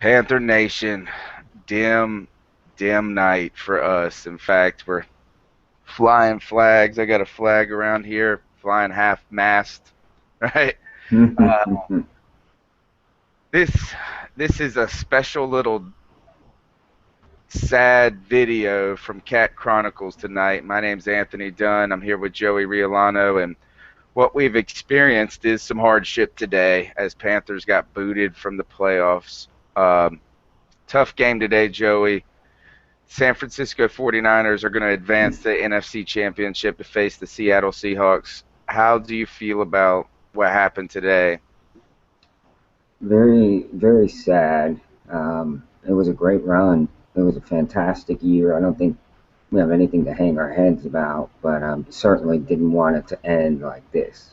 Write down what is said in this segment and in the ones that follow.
Panther Nation, dim, dim night for us. In fact, we're flying flags. I got a flag around here, flying half mast, right? Uh, this this is a special little sad video from Cat Chronicles tonight. My name's Anthony Dunn. I'm here with Joey Riolano, and what we've experienced is some hardship today as Panthers got booted from the playoffs. Um, Tough game today, Joey. San Francisco 49ers are going to advance the NFC Championship to face the Seattle Seahawks. How do you feel about what happened today? Very, very sad. It was a great run. It was a fantastic year. I don't think we have anything to hang our heads about, but certainly didn't want it to end like this.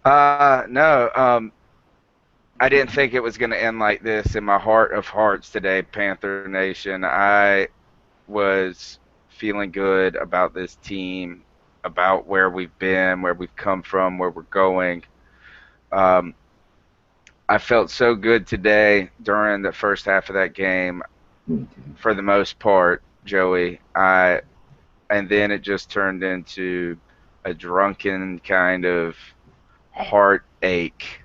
No, I didn't think it was going to end like this. In my heart of hearts today, Panther Nation, I was feeling good about this team, about where we've been, where we've come from, where we're going. Um, I felt so good today during the first half of that game, Me too. for the most part, Joey. And then it just turned into a drunken kind of heartache.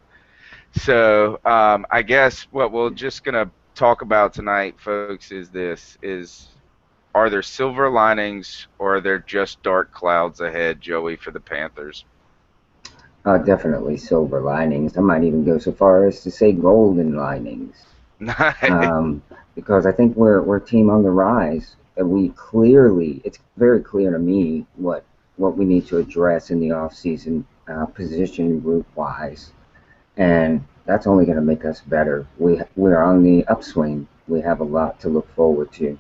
So I guess what we're just gonna talk about tonight, folks, is this: is are there silver linings or are there just dark clouds ahead, Joey, for the Panthers? Definitely silver linings. I might even go so far as to say golden linings, um, because I think we're a team on the rise. And it's very clear to me what we need to address in the offseason, position group wise, and that's only going to make us better. We're on the upswing. We have a lot to look forward to.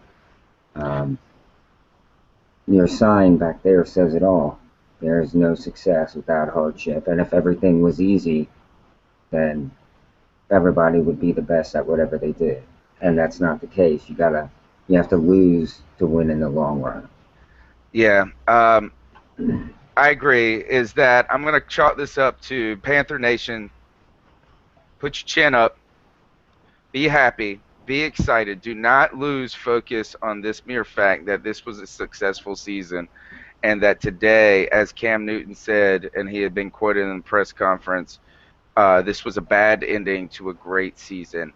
Um, your sign back there says it all. There is no success without hardship, and if everything was easy, then everybody would be the best at whatever they did, and that's not the case. You have to lose to win in the long run. Yeah, I agree. Is that I'm going to chalk this up to Panther Nation. Put your chin up. Be happy. Be excited. Do not lose focus on this mere fact that this was a successful season and that today, as Cam Newton said, and he had been quoted in the press conference, this was a bad ending to a great season.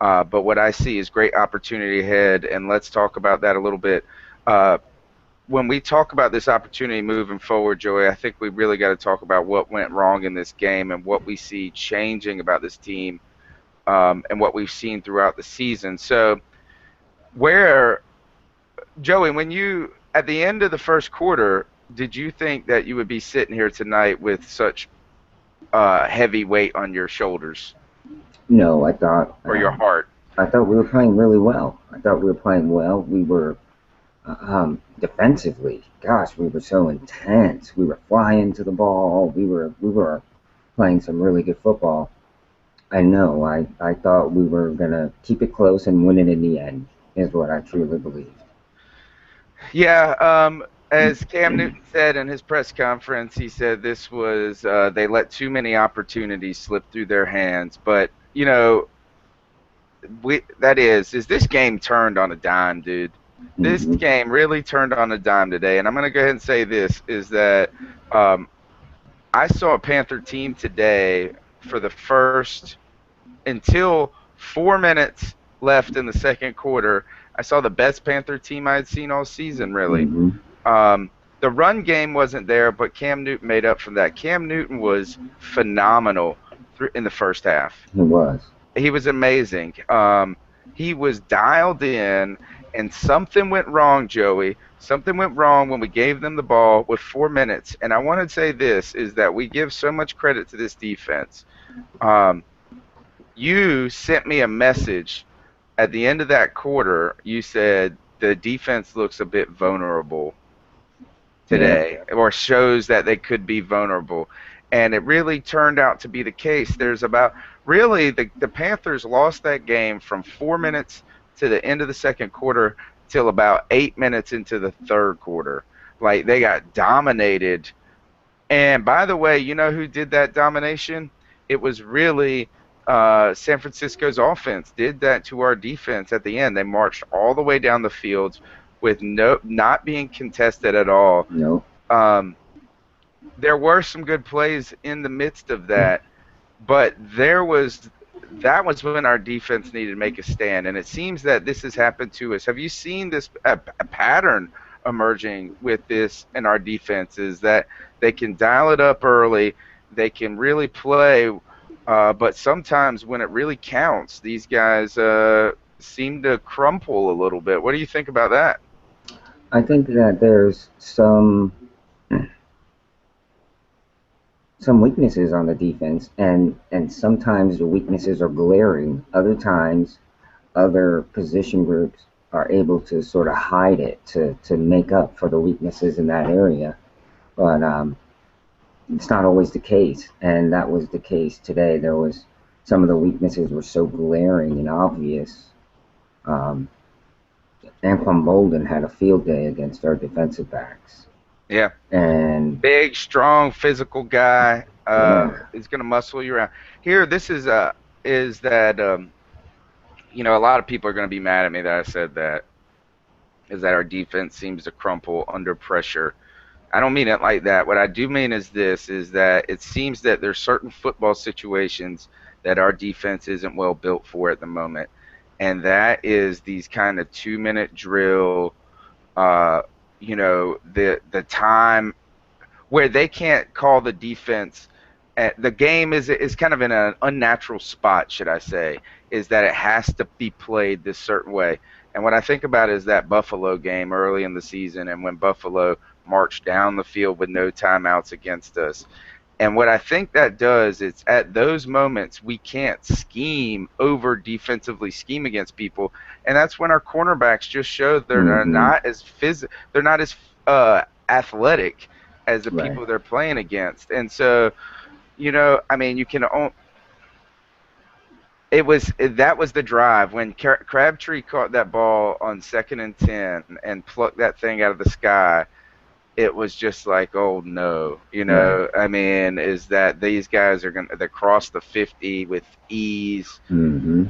But what I see is great opportunity ahead, and let's talk about that a little bit. Uh, when we talk about this opportunity moving forward, Joey, I think we really got to talk about what went wrong in this game and what we see changing about this team, and what we've seen throughout the season. So, where, Joey, when you, at the end of the first quarter, did you think that you would be sitting here tonight with such heavy weight on your shoulders No, or your heart? I thought we were playing really well. I thought we were playing well. We were defensively. Gosh, we were so intense. We were flying to the ball. We were playing some really good football. I know. I thought we were gonna keep it close and win it in the end. Is what I truly believed. Yeah, as Cam Newton said in his press conference, he said this was they let too many opportunities slip through their hands. But that is this game turned on a dime, dude. This Hmm. game really turned on a dime today, and I'm going to go ahead and say this is that um, I saw a Panther team today for the first until 4 minutes left in the second quarter. I saw the best Panther team I had seen all season, really. Hmm. Um, the run game wasn't there, but Cam Newton made up for that. Cam Newton was phenomenal in the first half. It was. He was amazing. He was dialed in, and something went wrong, Joey. Something went wrong when we gave them the ball with 4 minutes. And I want to say this is that we give so much credit to this defense. Um, you sent me a message at the end of that quarter. You said the defense looks a bit vulnerable Yeah. today, or shows that they could be vulnerable. And it really turned out to be the case. There's about really the Panthers lost that game from 4 minutes to the end of the second quarter till about 8 minutes into the third quarter. Like they got dominated. And by the way, you know who did that domination? It was really San Francisco's offense did that to our defense at the end. They marched all the way down the field with not being contested at all. Nope. Um, there were some good plays in the midst of that, but that was when our defense needed to make a stand, and it seems that this has happened to us. Have you seen this a pattern emerging with this in our defense? Is that they can dial it up early, they can really play, but sometimes when it really counts, these guys seem to crumple a little bit. What do you think about that? I think that there's some weaknesses on the defense, and sometimes the weaknesses are glaring. Other times, other position groups are able to sort of hide it to make up for the weaknesses in that area. But it's not always the case, and that was the case today. There was some of the weaknesses were so glaring and obvious. Um, Anquan Bolden had a field day against our defensive backs, Yeah, and big, strong, physical guy. yeah, Is going to muscle you around. Here, this is that a lot of people are going to be mad at me that I said that. Is that our defense seems to crumple under pressure. I don't mean it like that. What I do mean is this: is that it seems that there's certain football situations that our defense isn't well built for at the moment, and that is these kind of 2-minute drill. Uh, the time where they can't call the defense. The game is kind of in an unnatural spot, should I say, is that it has to be played this certain way. And what I think about is that Buffalo game early in the season, and when Buffalo marched down the field with no timeouts against us. And what I think that does is at those moments we can't defensively scheme against people, and that's when our cornerbacks just show they're mm-hmm, they're not as athletic as the right, people they're playing against. And so, I mean, you can it was that was the drive when Crabtree caught that ball on 2nd and 10 and plucked that thing out of the sky. It was just like, oh no, right, I mean, is that these guys are gonna they cross the 50 with ease. mm-hmm,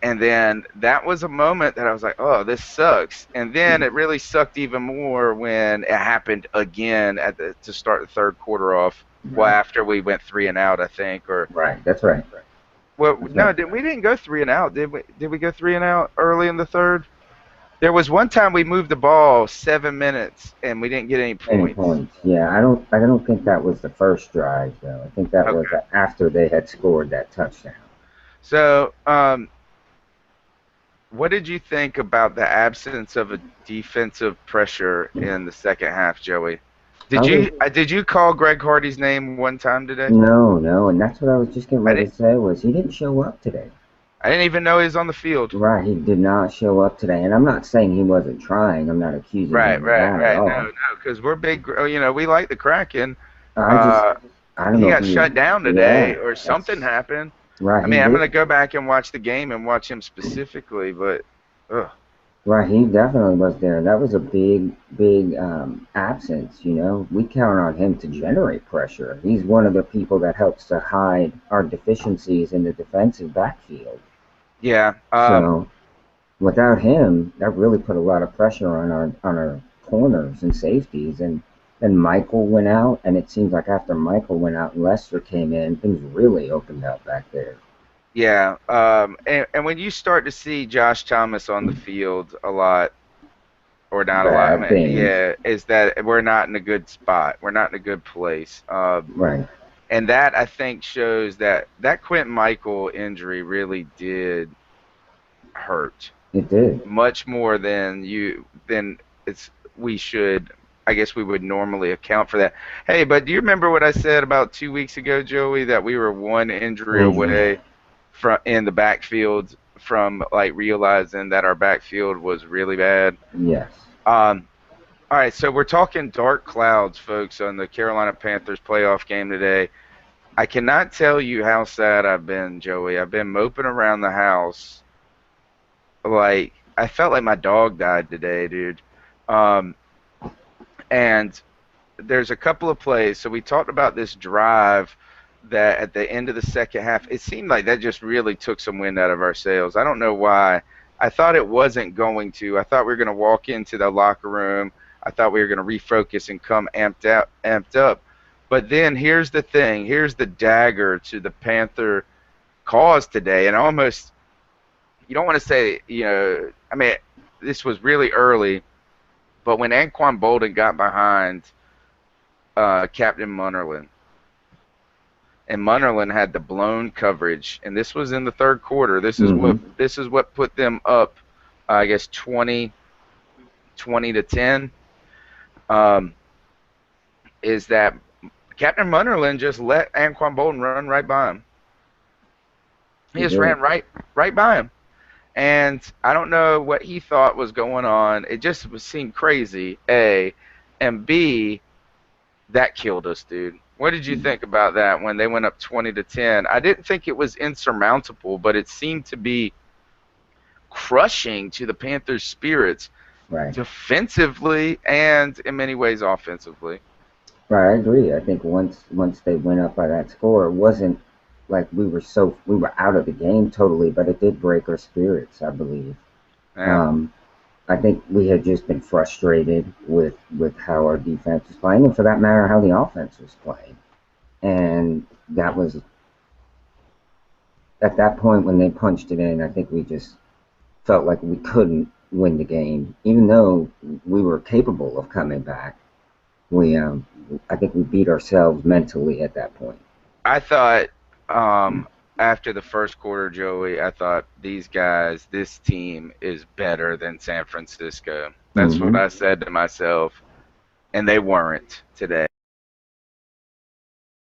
And then that was a moment that I was like, oh, this sucks. And then it really sucked even more when it happened again to start the third quarter off. Well, right, after we went 3-and-out, I think, or right. That's right. well, That's no, right. we didn't go 3-and-out, did we? Did we go 3-and-out early in the third? There was one time we moved the ball 7 minutes and we didn't get any Any points. points? Yeah, I don't think that was the first drive though. I think that was Okay. after they had scored that touchdown. So, what did you think about the absence of a defensive pressure in the second half, Joey? I was Did you call Greg Hardy's name one time today? No, no, and that's what I was just getting I ready didn't. to say was he didn't show up today. I didn't even know he was on the field. Right, he did not show up today, and I'm not saying he wasn't trying. I'm not accusing Right, him of right, that at right. No, all. no, because we're big. We like the Kraken. I just, Uh, I don't he know if got he was. shut down today, Yeah, or something that's happened. right. I He mean, I'm did. gonna go back and watch the game and watch him specifically, but ugh. Right, he definitely was there. That was a big, big absence. We count on him to generate pressure. He's one of the people that helps to hide our deficiencies in the defensive backfield. Yeah. So without him, that really put a lot of pressure on our corners and safeties. And then Michael went out, and it seems like after Michael went out and Lester came in, things really opened up back there. Yeah. And when you start to see Josh Thomas on the field a lot, or not a lot, I Bad mean, things. yeah, is that we're not in a good spot. We're not in a good place. Right. And that I think shows that Quentin Michael injury really did hurt It did. much more than it's we should. I guess we would normally account for that. Hey, but do you remember what I said about 2 weeks ago, Joey, that we were one injury Injury. away from in the backfield from like realizing that our backfield was really bad? Yes. Um, all right, so we're talking dark clouds, folks, on the Carolina Panthers playoff game today. I cannot tell you how sad I've been, Joey. I've been moping around the house. Like, I felt like my dog died today, dude. Um, and there's a couple of plays. So we talked about this drive that at the end of the second half, it seemed like that just really took some wind out of our sails. I don't know why. I thought it wasn't going to. I thought we were going to walk into the locker room. I thought we were going to refocus and come amped up. But then here's the thing. Here's the dagger to the Panther cause today. And almost, you don't want to say, I mean, this was really early, but when Anquan Bolden got behind Captain Munnerlyn, and Munnerlyn had the blown coverage, and this was in the third quarter. This is what put them up, I guess 20 to 10. Is that Captain Munnerlyn just let Anquan Bolden run right by him. He just ran right by him. And I don't know what he thought was going on. It just seemed crazy, A. And B, that killed us, dude. What did you think about that when they went up 20 to 10? I didn't think it was insurmountable, but it seemed to be crushing to the Panthers' spirits, defensively and in many ways offensively. Right, I agree. I think once they went up by that score, it wasn't like we were out of the game totally, but it did break our spirits, I believe. Yeah. I think we had just been frustrated with how our defense was playing, and for that matter, how the offense was playing. And that was at that point when they punched it in. I think we just felt like we couldn't win the game, even though we were capable of coming back. I think we beat ourselves mentally at that point. I thought after the first quarter, Joey, I thought these guys, this team is better than San Francisco. That's what I said to myself, and they weren't today.